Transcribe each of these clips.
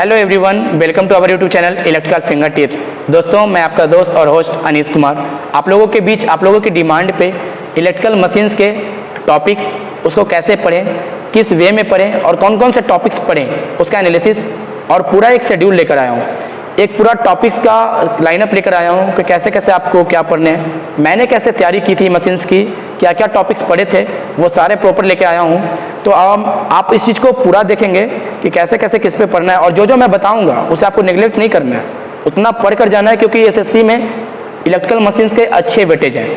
Hello everyone, welcome to our YouTube channel Electrical Finger Tips. दोस्तों, मैं आपका दोस्त और होस्ट अनीश कुमार आप लोगों के बीच आप लोगों की डिमांड पे इलेक्ट्रिकल मशीन्स के टॉपिक्स, उसको कैसे पढ़ें, किस वे में पढ़ें और कौन कौन से टॉपिक्स पढ़ें, उसका एनालिसिस और पूरा एक शेड्यूल लेकर आया हूँ। एक पूरा टॉपिक्स का लाइनअप लेकर आया हूँ कि कैसे कैसे आपको क्या पढ़ने हैं, मैंने कैसे तैयारी की थी मशीन्स की, क्या क्या टॉपिक्स पढ़े थे, वो सारे प्रॉपर लेके आया हूँ। तो आप इस चीज़ को पूरा देखेंगे कि कैसे कैसे किस पे पढ़ना है, और जो जो मैं बताऊँगा उसे आपको नेग्लेक्ट नहीं करना है, उतना पढ़ कर जाना है, क्योंकि एसएससी में इलेक्ट्रिकल मशीन्स के अच्छे वेटेज हैं,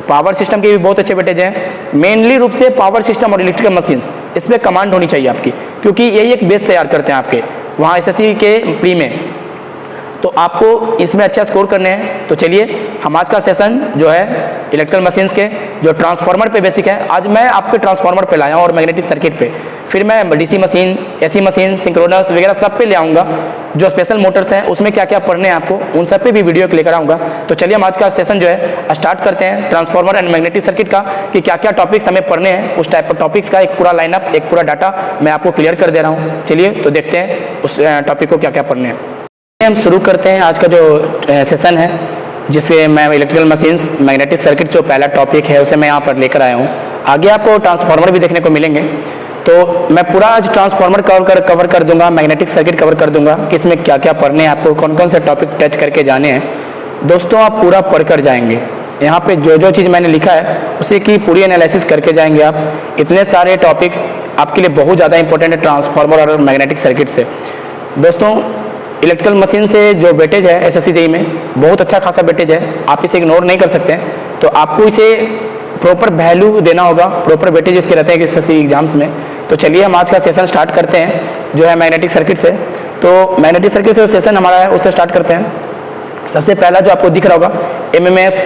पावर सिस्टम के भी बहुत अच्छे वेटेज हैं। मेनली रूप से पावर सिस्टम और इलेक्ट्रिकल मशीन्स, इसमें कमांड होनी चाहिए आपकी, क्योंकि यही एक बेस तैयार करते हैं आपके वहाँ एसएससी के प्री में। तो आपको इसमें अच्छा स्कोर करने हैं। तो चलिए, हम आज का सेशन जो है इलेक्ट्रिकल मशीन्स के जो ट्रांसफार्मर पे बेसिक है, आज मैं आपके ट्रांसफार्मर पे लाया हूँ और मैग्नेटिक सर्किट पे, फिर मैं DC machine, AC machine, synchronous वगैरह सब पे ले आऊँगा। जो स्पेशल मोटर्स हैं उसमें क्या क्या पढ़ने हैं आपको, उन सब पे भी वीडियो लेकर आऊँगा। तो चलिए, हम आज का सेशन जो है स्टार्ट करते हैं ट्रांसफार्मर एंड मैग्नेटिक सर्किट का, कि क्या क्या टॉपिक्स हमें पढ़ने हैं। उस टाइप ऑफ टॉपिक्स का एक पूरा लाइनअप, एक पूरा डाटा मैं आपको क्लियर कर दे रहा हूँ। चलिए, तो देखते हैं उस टॉपिक को क्या क्या पढ़ने हैं। हम शुरू करते हैं आज का जो सेशन है, जिससे मैं इलेक्ट्रिकल मशीन्स मैग्नेटिक सर्किट जो पहला टॉपिक है उसे मैं यहाँ पर लेकर आया हूँ। आगे आपको ट्रांसफार्मर भी देखने को मिलेंगे। तो मैं पूरा आज ट्रांसफार्मर कवर कर दूंगा, मैग्नेटिक सर्किट कवर कर दूंगा कि इसमें क्या क्या पढ़ने हैं आपको, कौन कौन से टॉपिक टच करके जाने हैं। दोस्तों, आप पूरा पढ़ कर जाएंगे, यहाँ पे जो जो चीज़ मैंने लिखा है उसे की पूरी एनालिसिस करके जाएंगे आप। इतने सारे टॉपिक्स आपके लिए बहुत ज़्यादा इंपॉर्टेंट है ट्रांसफार्मर और मैग्नेटिक सर्किट से। दोस्तों, इलेक्ट्रिकल मशीन से जो वेटेज है एसएससी जेईई में बहुत अच्छा खासा वेटेज है, आप इसे इग्नोर नहीं कर सकते हैं। तो आपको इसे प्रॉपर वैल्यू देना होगा, प्रॉपर वेटेज इसके रहते हैं एसएससी एग्जाम्स में। तो चलिए, हम आज का सेशन स्टार्ट करते हैं जो है मैग्नेटिक सर्किट से। तो मैग्नेटिक सर्किट से जो सेशन हमारा है उससे स्टार्ट करते हैं। सबसे पहला जो आपको दिख रहा होगा, MMF,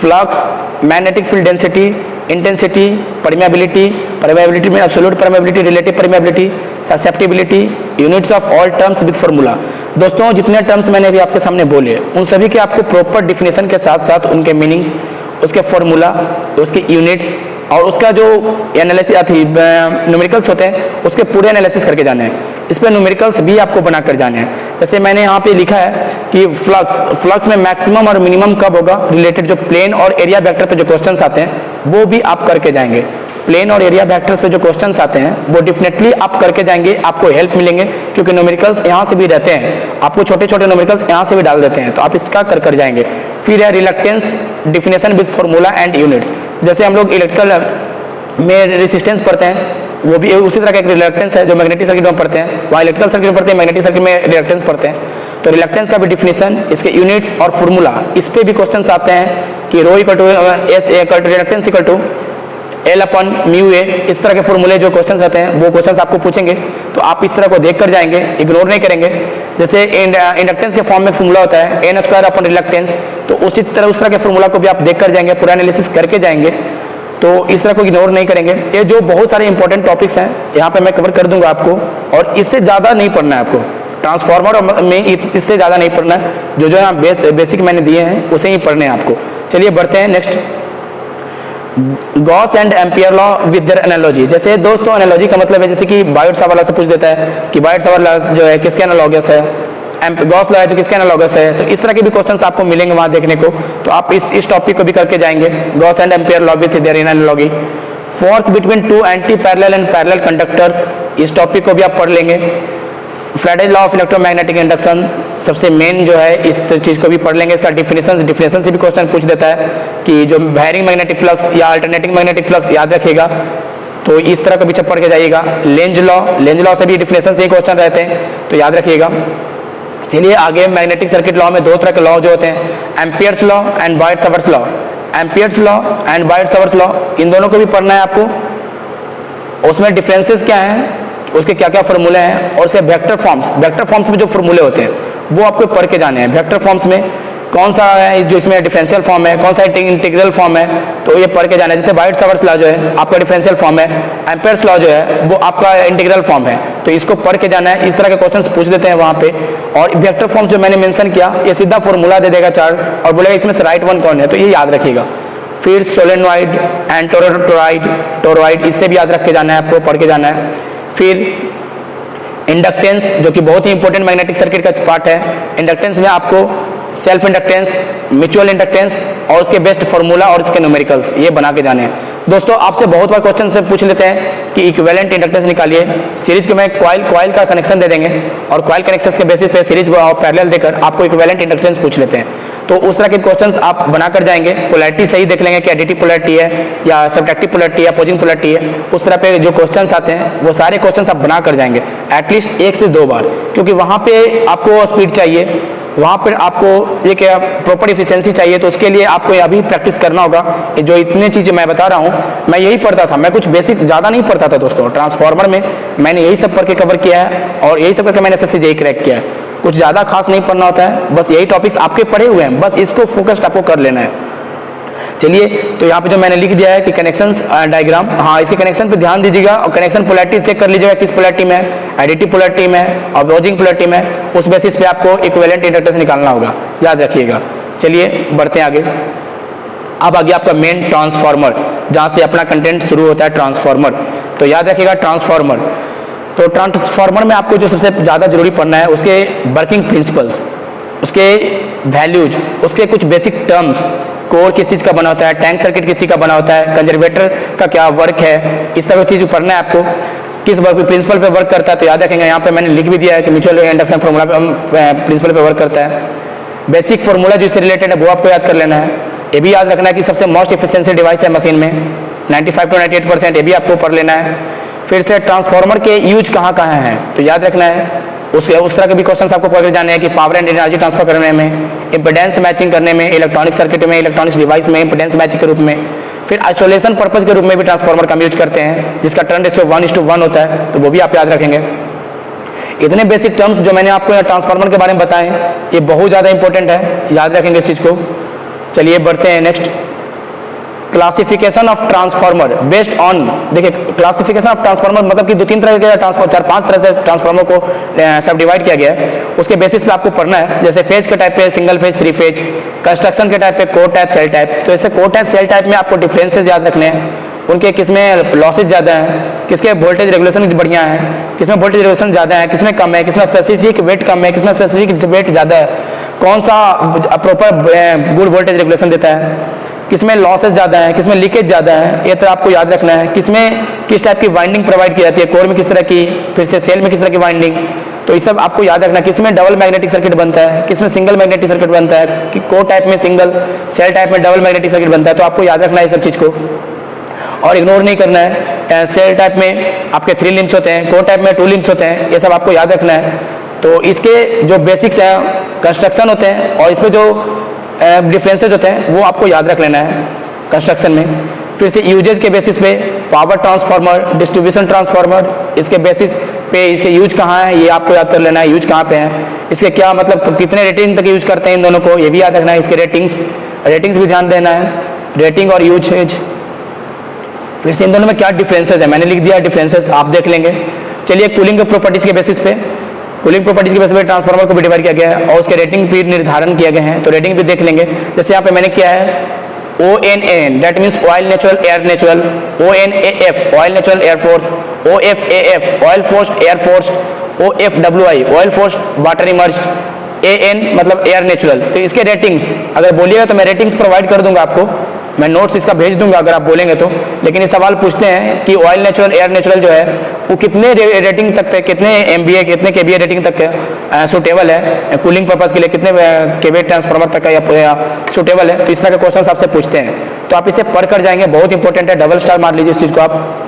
flux, magnetic field density, intensity, permeability, permeability में absolute permeability, relative permeability, susceptibility, units of all terms with formula. दोस्तों, जितने टर्म्स मैंने अभी आपके सामने बोले उन सभी के आपको प्रॉपर डिफिनेशन के साथ साथ उनके मीनिंग्स, उसके फार्मूला, उसके यूनिट्स और उसका जो एनालिसिस न्यूमेरिकल्स होते हैं उसके पूरे एनालिसिस करके जाने हैं। इस पर न्यूमेरिकल्स भी आपको बनाकर जाने हैं। जैसे मैंने यहाँ पे लिखा है कि फ्लक्स में मैक्सिमम और मिनिमम कब होगा, रिलेटेड जो प्लेन और एरिया वेक्टर पे जो क्वेश्चंस आते हैं वो भी आप करके जाएंगे। प्लेन और एरिया वेक्टर्स पे जो क्वेश्चंस आते हैं वो डेफिनेटली आप करके जाएंगे, आपको हेल्प मिलेंगे, क्योंकि न्यूमेरिकल्स यहाँ से भी रहते हैं, आपको छोटे छोटे न्यूमेरिकल्स यहाँ से भी डाल देते हैं, तो आप इसका कर जाएंगे। फिर है reluctance, definition with formula and units. जैसे हम लोग इलेक्ट्रिकल में रेजिस्टेंस पढ़ते हैं, वो भी उसी तरह का एक रिलक्टेंस है जो मैग्नेटिक सर्किट में पढ़ते हैं, वहाँ इलेक्ट्रिकल सर्किट में पढ़ते हैं, मैग्नेटिक सर्किट में रिलक्टेंस पढ़ते हैं। तो रिलक्टेंस का भी डिफिनेशन, इसके यूनिट्स और फार्मूला, इस पे भी क्वेश्चंस आते हैं कि rho equal to S reluctance equal to L upon mu A, इस तरह के फॉर्मूले जो क्वेश्चंस आते हैं वो क्वेश्चंस आपको पूछेंगे, तो आप इस तरह को देख कर जाएंगे, इग्नोर नहीं करेंगे। जैसे इंडक्टेंस के फॉर्म में फॉर्मूला होता है एन स्क्वायर अपन रिलक्टेंस, तो उस तरह के फॉर्मूला को भी आप देख कर जाएंगे, पूरा एनालिसिस करके जाएंगे, तो इस तरह को इग्नोर नहीं करेंगे। ये जो बहुत सारे इंपॉर्टेंट टॉपिक्स हैं यहाँ पे मैं कवर कर दूंगा आपको, और इससे ज़्यादा नहीं पढ़ना है आपको ट्रांसफार्मर में, इससे ज़्यादा नहीं पढ़ना है। जो जो यहाँ बेसिक मैंने दिए हैं उसे ही पढ़ने हैं आपको। चलिए बढ़ते हैं next, Gauss and ampere law with their analogy. जैसे दोस्तों, एनालॉजी का मतलब है जैसे कि बायोट-सावर्त लॉ से पूछ देता है कि बायोट-सावर्त लॉ जो है किसके एनालॉगस है, गॉस लॉ है जो किसके एनालॉगस है। तो इस तरह के भी क्वेश्चंस आपको मिलेंगे वहां देखने को, तो आप इस टॉपिक को भी करके जाएंगे, Gauss and ampere law with their analogy. Force between two anti parallel and parallel conductors, इस टॉपिक को भी आप पढ़ लेंगे। फ्लैटेज लॉ ऑफ इलेक्ट्रोमैग्नेटिक इंडक्शन, सबसे मेन जो है इस चीज़ को भी पढ़ लेंगे। इसका डिफिनेशन से भी क्वेश्चन पूछ देता है कि जो वेरिंग मैग्नेटिक फ्लक्स या अल्टरनेटिंग मैग्नेटिक फ्लक्स, याद रखिएगा, तो इस तरह का भी पढ़ के जाइएगा। लेंज लॉ से भी डिफिनेशन से ही क्वेश्चन रहते हैं, तो याद रखिएगा। चलिए आगे, मैग्नेटिक सर्किट लॉ में दो तरह के लॉ जो होते हैं, Ampere's law and Biot Savart law. Ampere's law and Biot Savart law, इन दोनों को भी पढ़ना है आपको। उसमें डिफरेंसेस क्या हैं, उसके क्या क्या फॉर्मूले हैं, और उसके वेक्टर फॉर्म्स में जो फॉर्मूले होते हैं वो आपको पढ़ के जाने हैं। वेक्टर फॉर्म्स में कौन सा है जो इसमें डिफरेंशियल फॉर्म है, कौन सा इंटीग्रल फॉर्म है, तो ये पढ़ के जाना है। जैसे बायोट-सावर्त लॉ जो है आपका डिफरेंशियल फॉर्म है, एम्पियर्स लॉ जो है वो आपका इंटीग्रल फॉर्म है, तो इसको पढ़ के जाना है। इस तरह के क्वेश्चंस पूछ देते हैं वहाँ पे। और वेक्टर फॉर्म जो मैंने मेंशन किया, ये सीधा फॉर्मूला दे देगा चार, और बोलेगा इसमें से राइट वन कौन है, तो ये याद रखिएगा। फिर सोलेनॉइड एंड टोरॉइड, इससे भी याद रख के जाना है आपको, पढ़ के जाना है। फिर इंडक्टेंस, जो कि बहुत ही इंपॉर्टेंट मैग्नेटिक सर्किट का पार्ट है। इंडक्टेंस में आपको सेल्फ इंडक्टेंस, म्यूचुअल इंडक्टेंस और उसके बेस्ट फार्मूला और उसके न्यूमेरिकल्स ये बना के जाने हैं। दोस्तों आपसे बहुत बार क्वेश्चन से पूछ लेते हैं कि इक्विवेलेंट इंडक्टेंस निकालिए। सीरीज को मैं कॉइल का कनेक्शन दे देंगे और कॉइल कनेक्शन के बेसिस पे सीरीज पैरेलल देकर आपको इक्विवेलेंट इंडक्टेंस पूछ लेते हैं। तो उस तरह के क्वेश्चंस आप बना कर जाएंगे। पोलैरिटी सही देख लेंगे कि एडिटिव पोलैरिटी है या सब्ट्रैक्टिव पोलैरिटी है, अपोजिंग पोलैरिटी है। उस तरह पे जो क्वेश्चंस आते हैं वो सारे क्वेश्चंस आप बना कर जाएंगे एटलीस्ट 1 से 2 बार, क्योंकि वहाँ पे आपको स्पीड चाहिए, वहाँ पर आपको एक प्रॉपर इफिशिएंसी चाहिए। तो उसके लिए आपको अभी प्रैक्टिस करना होगा। जो इतनी चीज़ें मैं बता रहा हूँ, मैं यही पढ़ता था, मैं कुछ बेसिक ज़्यादा नहीं पढ़ता था दोस्तों। ट्रांसफार्मर में मैंने यही सब पढ़ के कवर किया है और यही सब करके मैंने SSC JEE क्रैक किया है। कुछ ज़्यादा खास नहीं पढ़ना होता है, बस यही टॉपिक्स आपके पढ़े हुए हैं, बस इसको फोकस्ड आपको कर लेना है। चलिए, तो यहाँ पे जो मैंने लिख दिया है कि कनेक्शंस डायग्राम, हाँ इसके कनेक्शन पे ध्यान दीजिएगा और कनेक्शन पोलैरिटी चेक कर लीजिएगा किस पोलैरिटी में है, एडिटिव पोलैरिटी में है, अपोजिंग पोलैरिटी में, उस बेसिस पे आपको इक्विवेलेंट इंडक्टेंस निकालना होगा, याद रखिएगा। चलिए बढ़ते हैं आगे। अब आ गया आपका मेन ट्रांसफार्मर, जहाँ से अपना कंटेंट शुरू होता है ट्रांसफार्मर। तो याद रखिएगा ट्रांसफार्मर। तो ट्रांसफार्मर में आपको जो सबसे ज़्यादा जरूरी पढ़ना है उसके वर्किंग प्रिंसिपल्स, उसके वैल्यूज, उसके कुछ बेसिक टर्म्स, कोर किस चीज़ का बना होता है, टैंक सर्किट किस चीज़ का बना होता है, कंजर्वेटर का क्या वर्क है, इस तरह की चीज़ पढ़ना है आपको। किस प्रिंसिपल पे वर्क करता है, तो याद रखेंगे यहाँ पे मैंने लिख भी दिया है कि म्यूचुअल इंडक्शन फार्मूला प्रिंसिपल पे वर्क करता है। बेसिक फार्मूला जिससे रिलेटेड है वो आपको याद कर लेना है। ये भी याद रखना है कि सबसे मोस्ट इफिशिएंसी डिवाइस है मशीन में, 95 to 98%, ये भी आपको पढ़ लेना है। फिर से ट्रांसफार्मर के यूज कहाँ कहाँ हैं, तो याद रखना है। उस तरह के भी क्वेश्चन आपको पढ़ जाने हैं कि पावर एंड एनर्जी ट्रांसफर करने में, इंपेडेंस मैचिंग करने में, इलेक्ट्रॉनिक सर्किट में, इलेक्ट्रॉनिक्स डिवाइस में इंपेडेंस मैचिंग के रूप में, फिर आइसोलेशन पर्पज के रूप में भी ट्रांसफार्मर का यूज करते हैं, जिसका टर्न रेशियो 1:1 होता है, तो वो भी आप याद रखेंगे। इतने बेसिक टर्म्स जो मैंने आपको ट्रांसफार्मर के बारे में बताए, ये बहुत ज़्यादा इंपॉर्टेंट है, याद रखेंगे इस चीज़ को। चलिए बढ़ते हैं next. Classification of transformer based on, देखिए क्लासिफिकेशन ऑफ ट्रांसफार्मर मतलब कि 2-3 तरह के ट्रांसफार्मर, 4-5 तरह से ट्रांसफार्मर को सब डिवाइड किया गया है। उसके बेसिस पे आपको पढ़ना है। जैसे फेज के टाइप पे सिंगल फेज, 3 फेज, कंस्ट्रक्शन के टाइप पे कोर टाइप, सेल टाइप। तो ऐसे कोर टाइप, सेल टाइप में आपको डिफरेंसेस याद रखने हैं, उनके किसमें लॉसेज ज़्यादा हैं, किसके वोल्टेज रेगुलेशन बढ़िया है, किसमें वोल्टेज रेगुलेशन ज़्यादा है, किसमें कम है, किसमें स्पेसिफिक वेट कम है, किसमें स्पेसिफिक वेट ज़्यादा है, कौन सा प्रॉपर गुड वोल्टेज रेगुलेशन देता है, किसमें लॉसेज ज़्यादा है, किसमें लीकेज ज़्यादा है, ये तो आपको याद रखना है। किसमें किस टाइप की वाइंडिंग प्रोवाइड की जाती है, कोर में किस तरह की, फिर से सेल में किस तरह की वाइंडिंग, तो ये सब आपको याद रखना। किसमें डबल मैग्नेटिक सर्किट बनता है, किसमें सिंगल मैग्नेटिक सर्किट बनता है, कि कोर टाइप में सिंगल, सेल टाइप में डबल मैग्नेटिक सर्किट बनता है, तो आपको याद रखना है ये सब चीज़ को और इग्नोर नहीं करना है। सेल टाइप में आपके 3 लिम्स होते हैं, कोर टाइप में 2 लिम्स होते हैं, ये सब आपको याद रखना है। तो इसके जो बेसिक्स हैं कंस्ट्रक्शन होते हैं और इसमें जो डिफरेंसेज होते हैं वो आपको याद रख लेना है कंस्ट्रक्शन में। फिर से यूजेज के बेसिस पे पावर ट्रांसफार्मर, डिस्ट्रीब्यूशन ट्रांसफार्मर, इसके बेसिस पे इसके यूज कहाँ है ये आपको याद कर लेना है, यूज कहाँ पे है, इसके क्या मतलब कितने रेटिंग तक यूज करते हैं इन दोनों को, ये भी याद रखना है। इसके रेटिंग्स भी ध्यान देना है, रेटिंग और यूजेज। फिर से इन दोनों में क्या डिफरेंसेस है, मैंने लिख दिया डिफरेंसेस, आप देख लेंगे। चलिए कूलिंग के प्रॉपर्टीज के बेसिस पे, कूलिंग प्रॉपर्टीज के बेसिस पे ट्रांसफार्मर को भी डिवाइड किया गया है और उसके रेटिंग भी निर्धारण किया गए हैं, तो रेटिंग भी देख लेंगे। जैसे यहाँ पे मैंने किया है ONAN, that means oil natural air natural, ONAF oil natural air force, OFAF oil forced air force, OFWI oil forced water emerged, AN मतलब एयर नेचुरल। तो इसके रेटिंग्स अगर बोलिएगा तो मैं रेटिंग्स प्रोवाइड कर दूंगा आपको, मैं नोट्स इसका भेज दूंगा अगर आप बोलेंगे तो। लेकिन ये सवाल पूछते हैं कि ऑयल नेचुरल एयर नेचुरल जो है वो कितने रेटिंग तक है, कितने MVA कितने KVA रेटिंग तक है सूटेबल है कूलिंग पर्पज के लिए, कितने KVA ट्रांसफार्मर तक है या सूटेबल है, तो इस तरह के क्वेश्चन आपसे पूछते हैं। तो आप इसे पढ़ कर जाएंगे, बहुत इंपॉर्टेंट है, डबल स्टार मार लीजिए इस चीज़ को आप।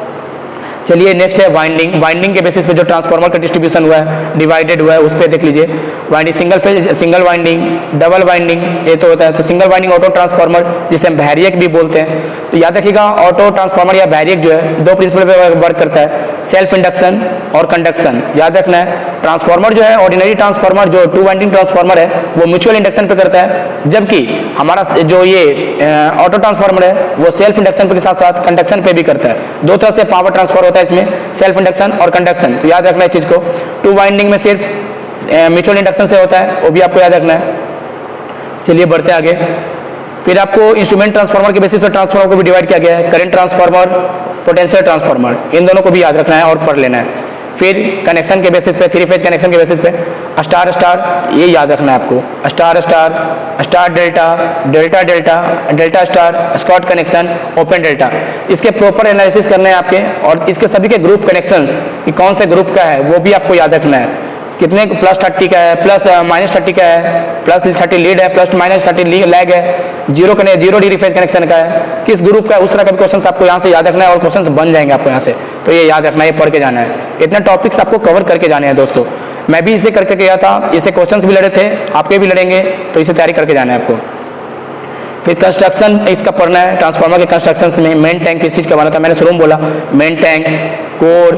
चलिए नेक्स्ट है वाइंडिंग। वाइंडिंग के बेसिस पे जो ट्रांसफार्मर का डिस्ट्रीब्यूशन हुआ है, डिवाइडेड हुआ है, उस पर देख लीजिए। Winding single phase, single winding, double winding, ये तो होता है। तो सिंगल वाइंडिंग ऑटो ट्रांसफार्मर जिसे हम वैरिएक भी बोलते हैं, तो याद रखिएगा ऑटो ट्रांसफार्मर या वैरिएक जो है 2 प्रिंसिपल पे वर्क करता है, सेल्फ इंडक्शन और कंडक्शन, याद रखना है। ट्रांसफार्मर जो है ऑर्डिनरी ट्रांसफार्मर जो 2 वाइंडिंग ट्रांसफार्मर है वो म्यूचुअल इंडक्शन पे करता है, जबकि हमारा जो ये ऑटो ट्रांसफार्मर है वो सेल्फ इंडक्शन के साथ साथ कंडक्शन पे भी करता है। 2 तरह से पावर ट्रांसफर होता है इसमें, सेल्फ इंडक्शन और कंडक्शन, तो याद रखना है चीज को। 2 वाइंडिंग में सिर्फ म्यूचुअल इंडक्शन से होता है, वो भी आपको याद रखना है। चलिए बढ़ते आगे। फिर आपको इंस्ट्रूमेंट ट्रांसफार्मर के बेसिस पर ट्रांसफार्मर को भी डिवाइड किया गया है, करंट ट्रांसफार्मर, पोटेंशियल ट्रांसफार्मर, इन दोनों को भी याद रखना है और पढ़ लेना है। फिर कनेक्शन के बेसिस पे, 3 फेज कनेक्शन के बेसिस पे स्टार स्टार, ये याद रखना है आपको, star star, star delta, delta delta, delta star, Scott connection, open delta. इसके प्रॉपर एनालिसिस करने हैं आपके, और इसके सभी के ग्रुप कनेक्शंस कि कौन से ग्रुप का है वो भी आपको याद रखना है। कितने +30 का है, -30 का है, +30 लीड है, +-30 लैग है, जीरो डिग्री फेज कनेक्शन का है, किस ग्रुप का है, उस तरह का भी क्वेश्चन आपको यहाँ से याद रखना है और क्वेश्चन बन जाएंगे आपको यहाँ से। तो ये याद रखना है, ये पढ़ के जाना है। इतने टॉपिक्स आपको कवर करके जाने हैं दोस्तों। मैं भी इसे करके गया था, इसे क्वेश्चन भी लड़े थे, आपके भी लड़ेंगे, तो इसे तैयारी करके जाना है आपको। फिर कंस्ट्रक्शन इसका पढ़ना है, ट्रांसफार्मर के कंस्ट्रक्शन में मेन टैंक किस चीज़ का बना था, मैंने शुरू में बोला मेन टैंक, कोर,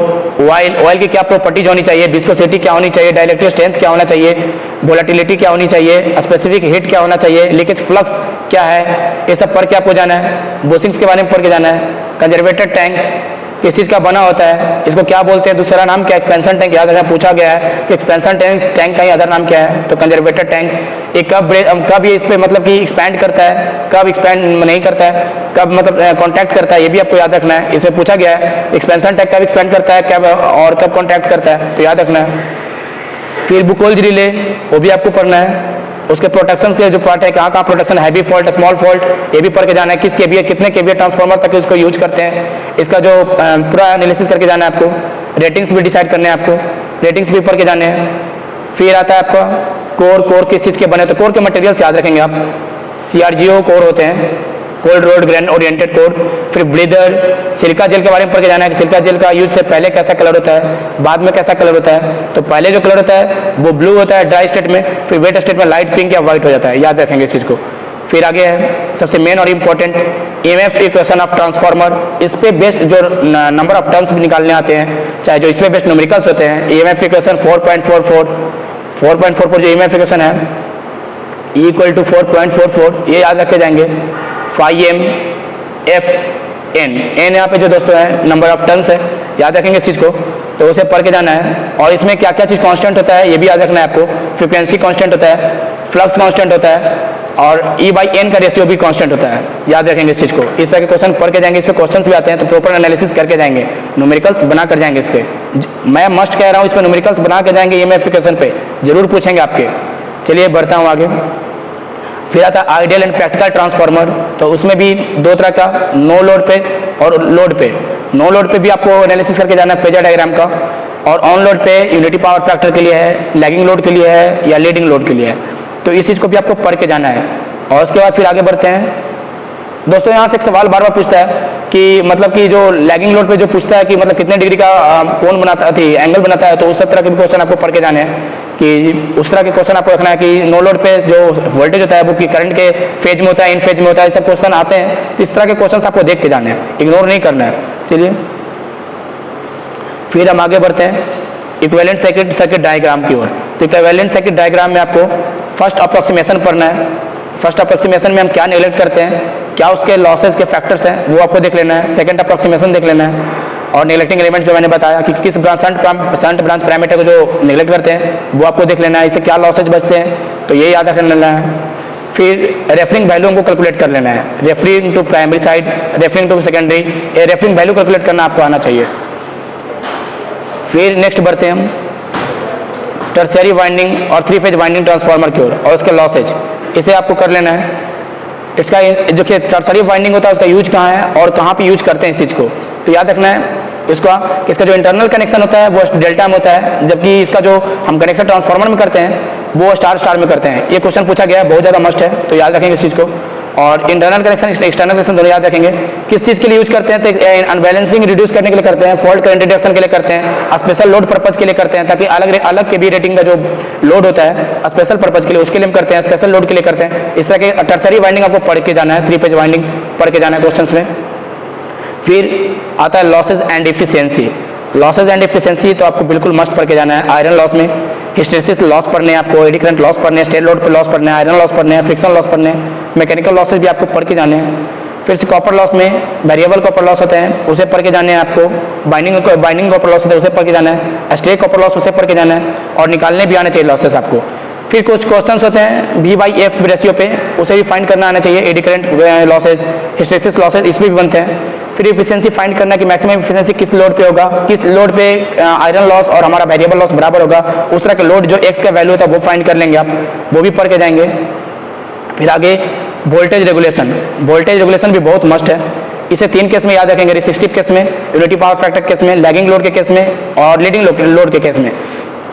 ऑयल की क्या प्रॉपर्टीज होनी चाहिए, विस्कोसिटी क्या होनी चाहिए, डाइलेक्ट्रिक स्ट्रेंथ क्या होना चाहिए, वोलेटिलिटी क्या होनी चाहिए, स्पेसिफिक हीट क्या होना चाहिए, लीकेज फ्लक्स क्या है, ये सब पढ़ के आपको जाना है। बोसिंग्स के बारे में पढ़ के जाना है। कंजर्वेटेड टैंक किस चीज़ का बना होता है, इसको क्या बोलते हैं, दूसरा नाम क्या है, एक्सपेंशन टैंक। याद रखना, पूछा गया है कि एक्सपेंशन टैंक का ही अदर नाम क्या है, तो कंजर्वेटेड टैंक। ये कब ये इस पर मतलब कि एक्सपैंड करता है, कब एक्सपैंड नहीं करता है, कब मतलब कॉन्टैक्ट करता है, ये भी आपको याद रखना है। इसमें पूछा गया है एक्सपेंशन टैंक कब एक्सपैंड करता है, कब और कब कॉन्टैक्ट करता है, तो याद रखना है। फिर बुकोल्ज रिले, वो भी आपको पढ़ना है। उसके प्रोटेक्शन के जो पार्ट है, कहाँ protection, heavy fault, small fault, ये भी पढ़ के जाना है। किस केवीए, कितने केवीए ट्रांसफार्मर तक इसको यूज करते हैं, इसका जो पूरा एनालिसिस करके जाना है आपको। रेटिंग्स भी डिसाइड करने हैं आपको, रेटिंग्स भी पढ़ के जाने हैं। फिर आता है आपका कोर किस चीज़ के बने, तो कोर के मटेरियल्स याद रखेंगे आप। CRGO कोर होते हैं, cold road grain oriented core. फिर ब्लीदर, सिलिका जेल के बारे में पढ़ के जाना है कि सिलिका जेल का यूज से पहले कैसा कलर होता है, बाद में कैसा कलर होता है। तो पहले जो कलर होता है वो ब्लू होता है ड्राई स्टेट में, फिर वेट स्टेट में लाइट पिंक या वाइट हो जाता है, याद रखेंगे इस चीज़ को। फिर आगे है सबसे मेन और important EMF equation of transformer. इस पे बेस्ड जो नंबर ऑफ टर्म्स भी निकालने आते हैं, चाहे जो इसमें बेस्ड न्यूमेरिकल्स होते हैं। EMF इक्वेशन 4.44 जो EMF इक्वेशन है = 4.44, ये याद रखे जाएंगे। φm Fn, n यहाँ पे जो दोस्तों है नंबर ऑफ टर्न्स है, याद रखेंगे इस चीज़ को, तो उसे पढ़ के जाना है। और इसमें क्या क्या चीज़ कांस्टेंट होता है ये भी याद रखना है आपको। फ्रीक्वेंसी कांस्टेंट होता है, फ्लक्स कांस्टेंट होता है, और E/N का रेशियो भी कांस्टेंट होता है, याद रखेंगे इस चीज़ को। इस तरह के क्वेश्चन पढ़ के जाएंगे, इस पर क्वेश्चन भी आते हैं, तो प्रॉपर एनालिसिस करके जाएंगे, न्यूमेरिकल्स बना कर जाएंगे। इस पर मैं मस्ट कह रहा हूँ, इस पर न्यूमेरिकल्स बना के जाएंगे, EMF इक्वेशन पे जरूर पूछेंगे आपके। चलिए बढ़ता हूँ आगे। फिर आता है आइडियल एंड प्रैक्टिकल ट्रांसफार्मर, तो उसमें भी दो तरह का, नो लोड पे और लोड पे। नो लोड पे भी आपको एनालिसिस करके जाना है फेजर डायग्राम का, और ऑन लोड पे यूनिटी पावर फैक्टर के लिए है, लैगिंग लोड के लिए है, या लीडिंग लोड के लिए है, तो इस चीज़ को भी आपको पढ़ के जाना है। और उसके बाद फिर आगे बढ़ते हैं दोस्तों। यहाँ से एक सवाल बार बार पूछता है कि मतलब कि जो लैगिंग लोड पे जो पूछता है कि मतलब कितने डिग्री का कोण बनाता थी, एंगल बनाता है, तो उस सब तरह के भी क्वेश्चन आपको पढ़ के जाने हैं कि उस तरह के क्वेश्चन आपको रखना है कि नो लोड पे जो वोल्टेज होता है वो कि करंट के फेज में होता है, इन फेज में होता है, सब क्वेश्चन आते हैं। तो इस तरह के क्वेश्चन आपको देख के जाने हैं, इग्नोर नहीं करना है। चलिए फिर हम आगे बढ़ते हैं इक्विवेलेंट सर्किट डायग्राम की ओर। तो इक्विवेलेंट सर्किट डायग्राम में आपको फर्स्ट अप्रोक्सीमेशन पढ़ना है। फर्स्ट अप्रोक्सीमेशन में हम क्या नेग्लेक्ट करते हैं, क्या उसके लॉसेज के फैक्टर्स हैं, वो आपको देख लेना है। सेकंड अप्रोक्सीमेशन देख लेना है, और नेग्लेक्टिंग एलिमेंट जो मैंने बताया कि किस शंट ब्रांच पैरामीटर को जो नेग्लेक्ट करते हैं वो आपको देख लेना है। इससे क्या लॉसेज बचते हैं, तो ये याद रख लेना है। फिर रेफरिंग वैल्यू को कैलकुलेट कर लेना है, referring to primary side, referring to secondary, ये रेफरिंग वैल्यू कैलकुलेट करना आपको आना चाहिए। फिर नेक्स्ट बढ़ते हैं हम टर्शियरी वाइंडिंग और 3 फेज वाइंडिंग ट्रांसफार्मर की ओर, और उसके लॉसेज, इसे आपको कर लेना है। इसका जो कि टर्शियरी वाइंडिंग होता है उसका यूज कहाँ है और कहाँ पे यूज करते हैं इस चीज़ को, तो याद रखना है इसका। इसका जो इंटरनल कनेक्शन होता है वो डेल्टा में होता है, जबकि इसका जो हम कनेक्शन ट्रांसफार्मर में करते हैं वो स्टार में करते हैं। ये क्वेश्चन पूछा गया है, बहुत ज़्यादा मस्ट है, तो याद रखेंगे इस चीज़ को। और इंटरनल कनेक्शन एक्सटर्नल कनेक्शन दोनों याद रखेंगे। किस चीज़ के लिए यूज करते हैं, तो अनबैलेंसिंग रिड्यूस करने के लिए करते हैं, फॉल्ट करंट रिडक्शन के लिए करते हैं, स्पेशल लोड पर्पज के लिए करते हैं, ताकि अलग के भी रेटिंग का जो लोड होता है स्पेशल पर्पज के लिए उसके लिए हम करते हैं, स्पेशल लोड के लिए करते हैं। इस तरह के टर्शियरी वाइंडिंग आपको पढ़ के जाना है, 3 फेज वाइंडिंग पढ़ के जाना है क्वेश्चन में। फिर आता है losses and efficiency. Losses and efficiency तो आपको बिल्कुल मस्ट पढ़ के जाना है। आयरन लॉस में हिस्टेरिसिस लॉस पढ़ने हैं आपको, एडी करंट लॉस पढ़ने हैं, स्टेट लोड पे लॉस पढ़ने हैं, आयरन लॉस पढ़ने हैं, फ्रिक्शन लॉस पढ़ने हैं, मैकेनिकल लॉसेज भी आपको पढ़ के जाने हैं। फिर से कॉपर लॉस में वेरिएबल कॉपर लॉस होते हैं, उसे पढ़ के जाने हैं आपको। बाइंडिंग कॉपर लॉस होता है, उसे पढ़ के जाना है। स्ट्रे कॉपर लॉस उसे पढ़ के जाना है, और निकालने भी आने चाहिए लॉसेस आपको। फिर कुछ क्वेश्चंस होते हैं V/F रेशियो पे, उसे भी फाइंड करना आना चाहिए। Eddy current losses, hysteresis losses, इसमें भी बनते हैं। फिर इफिशियंसी फाइंड करना कि मैक्सिमम इफिशियंसी किस लोड पे होगा, किस लोड पे आयरन लॉस और हमारा वेरिएबल लॉस बराबर होगा, उस तरह के लोड जो एक्स का वैल्यू होता है वो फाइंड कर लेंगे आप, वो भी पढ़ के जाएंगे। फिर आगे वोल्टेज रेगुलेशन, वोल्टेज रेगुलेशन भी बहुत मस्ट है। इसे 3 केस में याद रखेंगे, रेसिस्टिव केस में, यूनिटी पावर फैक्टर केस में, लैगिंग लोड के केस में और लीडिंग लोड के केस में।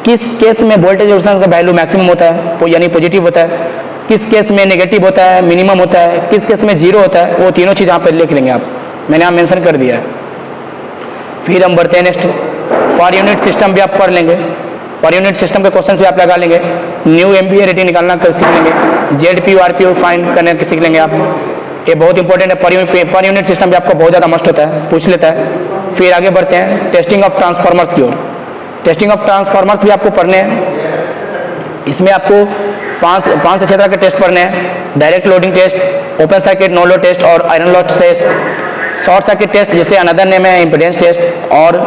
किस केस में वोल्टेज रेगुलेशन का वैल्यू मैक्सिमम होता है यानी पॉजिटिव होता है, किस केस में नेगेटिव होता है, मिनिमम होता है, किस केस में जीरो होता है, वो तीनों चीज़ यहाँ पर लिख लेंगे आप, मैंने यहाँ मेंशन कर दिया है। फिर हम बढ़ते हैं नेक्स्ट, पर यूनिट सिस्टम भी आप पढ़ लेंगे, पर यूनिट सिस्टम के क्वेश्चन भी आप लगा लेंगे, न्यू एमवीए रेटिंग निकालना सीख लेंगे, जेडपीयू आरपीयू फाइंड करने के सीख लेंगे आप, ये बहुत इंपॉर्टेंट है। पर यूनिट सिस्टम भी आपको बहुत ज़्यादा मस्ट होता है, पूछ लेता है। फिर आगे बढ़ते हैं टेस्टिंग ऑफ ट्रांसफार्मर्स की ओर, टेस्टिंग ऑफ ट्रांसफार्मर्स भी आपको पढ़ने हैं। इसमें आपको पाँच से 6 तरह के टेस्ट पढ़ने हैं, direct loading test, open circuit no load test और iron loss test, short circuit test जिसे अनदर नेम है इम्पीडेंस टेस्ट, और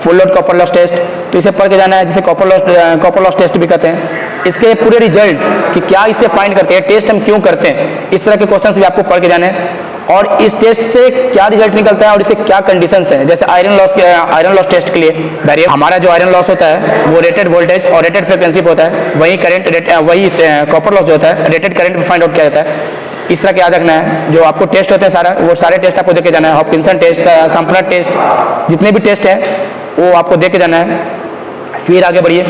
full load copper loss test. तो इसे पढ़ के जाना है, जिसे कॉपर लॉस टेस्ट भी कहते हैं। इसके पूरे रिजल्ट्स कि क्या इससे फाइंड करते हैं, टेस्ट हम क्यों करते हैं, इस तरह के क्वेश्चंस भी आपको पढ़ के जाने हैं, और इस टेस्ट से क्या रिजल्ट निकलता है और इसके क्या कंडीशंस हैं। जैसे आयरन लॉस टेस्ट के लिए हमारा जो आयरन लॉस होता है वो रेटेड वोल्टेज और रेटेड फ्रिक्वेंसी पे होता है, वही कॉपर लॉस जो होता है रेटेड करंट पे फाइंड आउट किया जाता है। इस तरह के याद रखना है। जो आपको टेस्ट होते हैं वो सारे टेस्ट आपको देके जाना है, हॉपकिंसन टेस्ट, सैंपलर टेस्ट, जितने भी टेस्ट हैं वो आपको देके जाना है। फिर आगे बढ़िए,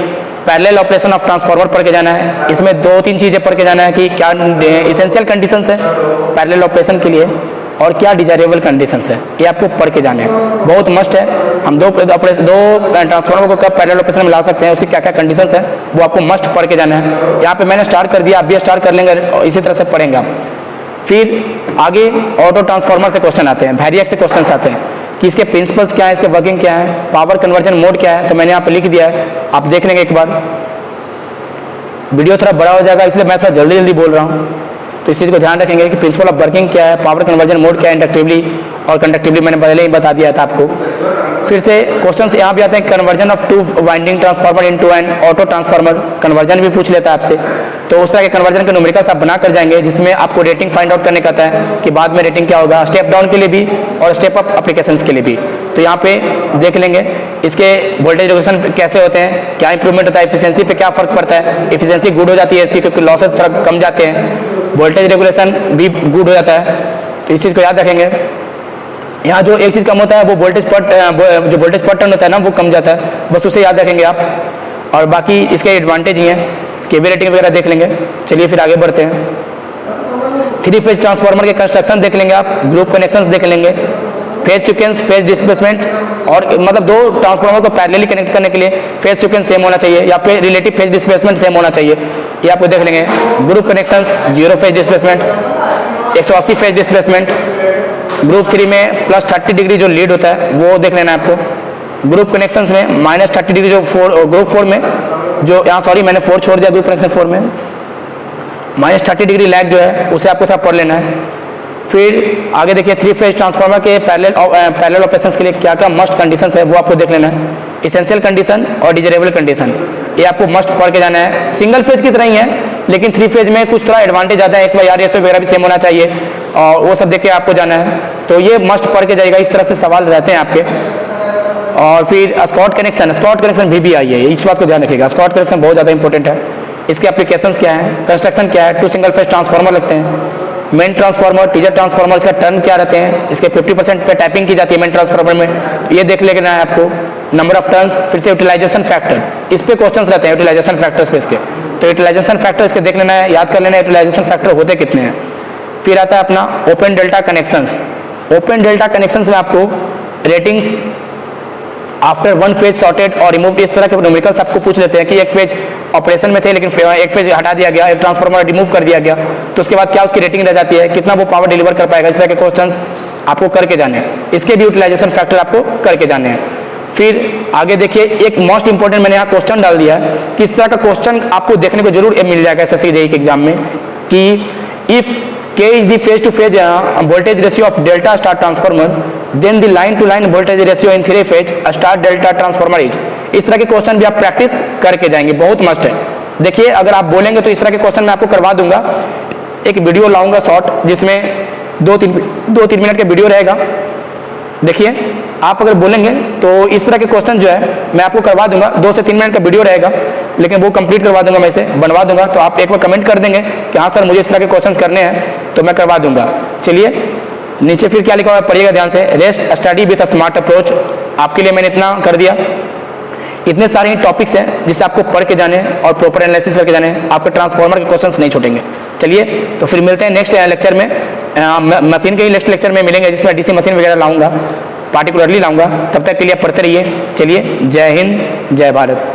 पैरेलल ऑपरेशन ऑफ ट्रांसफार्मर पढ़ के जाना है। इसमें 2-3 चीज़ें पढ़ के जाना है कि क्या इसेंशियल कंडीशंस है पैरेलल ऑपरेशन के लिए और क्या डिजायरेबल कंडीशंस है, ये आपको पढ़ के जाने हैं, बहुत मस्ट है। हम दो ट्रांसफार्मर को कब पैरेलल ऑपरेशन में ला सकते हैं, उसकी क्या क्या कंडीशंस है वो आपको मस्ट पढ़ के जाना है। यहाँ पे मैंने स्टार्ट कर दिया, आप भी स्टार्ट कर लेंगे और इसी तरह से पढ़ेंगे आप। फिर आगे ऑटो ट्रांसफार्मर से क्वेश्चन आते हैं, वैरिएक से क्वेश्चन आते हैं कि इसके प्रिंसिपल्स क्या है, इसके वर्किंग क्या है, पावर कन्वर्जन मोड क्या है। तो मैंने यहाँ पे लिख दिया है, आप देख लेंगे एक बार। वीडियो थोड़ा बड़ा हो जाएगा इसलिए मैं थोड़ा जल्दी बोल रहा हूँ, तो इस चीज़ को ध्यान रखेंगे कि प्रिंसिपल ऑफ वर्किंग क्या है, पावर कन्वर्जन मोड क्या है, इंडक्टिवली और कंडक्टिवली मैंने पहले ही बता दिया था आपको। फिर से क्वेश्चन यहाँ भी आते हैं, conversion of 2 winding transformer into an auto transformer, conversion भी पूछ लेता है आपसे। तो उस तरह के कन्वर्जन के न्यूमेरिकल्स आप बना कर जाएंगे, जिसमें आपको रेटिंग फाइंड आउट करने का था है कि बाद में रेटिंग क्या होगा, स्टेप डाउन के लिए भी और स्टेप अप एप्लीकेशंस के लिए भी। तो यहाँ पे देख लेंगे इसके वोल्टेज रेगुलेशन कैसे होते हैं, क्या इंप्रूवमेंट होता है, एफिशिएंसी पे क्या फर्क पड़ता है। एफिशिएंसी गुड हो जाती है इसकी क्योंकि लॉसेस थोड़ा कम जाते हैं, वोल्टेज रेगुलेशन भी गुड हो जाता है, तो इस चीज़ को याद रखेंगे। यहाँ जो एक चीज़ कम होता है वो वोल्टेज पर टर्न होता है ना, वो कम जाता है, बस उसे याद रखेंगे आप। और बाकी इसके एडवांटेज ही हैं, केवी रेटिंग वगैरह देख लेंगे। चलिए फिर आगे बढ़ते हैं। 3 फेज ट्रांसफार्मर के कंस्ट्रक्शन देख लेंगे आप, ग्रुप कनेक्शंस देख लेंगे, फेज सीक्वेंस, फेज डिस्प्लेसमेंट, और मतलब 2 ट्रांसफार्मर को पैरेलली कनेक्ट करने के लिए फेज सीक्वेंस सेम होना चाहिए या फिर रिलेटिव फेज डिस्प्लेसमेंट सेम होना चाहिए, ये आपको देख लेंगे। Group connections 0 phase displacement, 180 phase displacement. Group 3 में +30 डिग्री जो लीड होता है वो देख लेना है आपको। ग्रुप कनेक्शंस में -30 डिग्री जो ग्रुप 4 में जो यहाँ सॉरी मैंने 4 छोड़ दिया, ग्रुप कनेक्शन 4 में -30 डिग्री लैग जो है उसे आपको थोड़ा पढ़ लेना है। फिर आगे देखिए 3 फेज ट्रांसफार्मर के पैरेलल ऑपरेशंस के लिए क्या क्या मस्ट कंडीशंस है वो आपको देख लेना है। इसेंशियल कंडीशन और डिजायरेबल कंडीशन ये आपको मस्ट पढ़ के जाना है। सिंगल फेज की तरह ही है लेकिन 3 फेज में कुछ थोड़ा एडवांटेज आता है, XY रेशियो वगैरह भी सेम होना चाहिए और वो सब देख के आपको जाना है, तो ये मस्ट पढ़ के जाएगा। इस तरह से सवाल रहते हैं आपके। और फिर स्कॉट कनेक्शन भी आई है, इस बात को ध्यान रखिएगा। स्कॉट कनेक्शन बहुत ज़्यादा इंपॉर्टेंट है। इसके एप्लीकेशंस क्या है, कंस्ट्रक्शन क्या है, 2 सिंगल फेज ट्रांसफार्मर लगते हैं, मेन ट्रांसफार्मर, टीजर ट्रांसफार्मर, इसका टर्न क्या रहते हैं, इसके 50% पे टैपिंग की जाती है मेन ट्रांसफार्मर में, ये देख लेना है आपको। नंबर ऑफ टर्न्स, फिर से यूटिलाइजेशन फैक्टर, इस पे क्वेश्चंस रहते हैं यूटिलाइजेशन फैक्टर्स पे इसके, तो यूटिलाइजेशन फैक्टर इसके देख लेना है, याद कर लेना है यूटिलाइजेशन फैक्टर होते कितने हैं। फिर आता है अपना open delta connections. Open delta connections में आपको रेटिंग्स आफ्टर 1 फेज शॉर्टेड और रिमूव्ड, इस तरह के न्यूमेरिकल्स आपको पूछ लेते हैं कि एक फेज ऑपरेशन में थे लेकिन एक फेज हटा दिया गया, एक ट्रांसफार्मर रिमूव कर दिया गया, तो उसके बाद क्या उसकी रेटिंग रह जाती है, कितना वो पावर डिलीवर कर पाएगा, इस तरह के क्वेश्चंस आपको करके जाने हैं। इसके भी यूटिलाइजेशन फैक्टर आपको करके जाने हैं। फिर आगे देखिए एक मोस्ट इंपॉर्टेंट मैंने यहाँ क्वेश्चन डाल दिया है कि इस तरह का क्वेश्चन आपको देखने को जरूर मिल जाएगा SSC JEE के एग्जाम में कि if K is the phase to phase voltage ratio of delta star transformer, then the line to line voltage ratio in 3 phase star delta transformer is। इस तरह के क्वेश्चन भी आप प्रैक्टिस करके जाएंगे, बहुत मस्ट है। देखिए अगर आप बोलेंगे तो इस तरह के क्वेश्चन मैं आपको करवा दूंगा, एक वीडियो लाऊंगा शॉर्ट जिसमें 2-3 मिनट का वीडियो रहेगा, देखिए आप अगर बोलेंगे तो इस तरह के क्वेश्चन जो है मैं आपको करवा दूंगा, 2 से 3 मिनट का वीडियो रहेगा, लेकिन वो कंप्लीट करवा दूंगा, मैं इसे बनवा दूंगा। तो आप एक बार कमेंट कर देंगे कि हाँ सर मुझे इस तरह के क्वेश्चंस करने हैं, तो मैं करवा दूंगा। चलिए नीचे फिर क्या लिखा हुआ है पढ़िएगा ध्यान से, rest study with a smart approach. आपके लिए मैंने इतना कर दिया। इतने सारे ही टॉपिक्स हैं जिससे आपको पढ़ के जाने और प्रॉपर एनालिसिस करके जाने, आपके ट्रांसफॉर्मर के क्वेश्चंस नहीं छूटेंगे। चलिए तो फिर मिलते हैं नेक्स्ट लेक्चर में, मशीन के ही नेक्स्ट लेक्चर में मिलेंगे जिसमें डीसी मशीन वगैरह लाऊंगा, पार्टिकुलरली लाऊंगा। तब तक के लिए आप पढ़ते रहिए। चलिए जय हिंद जय भारत।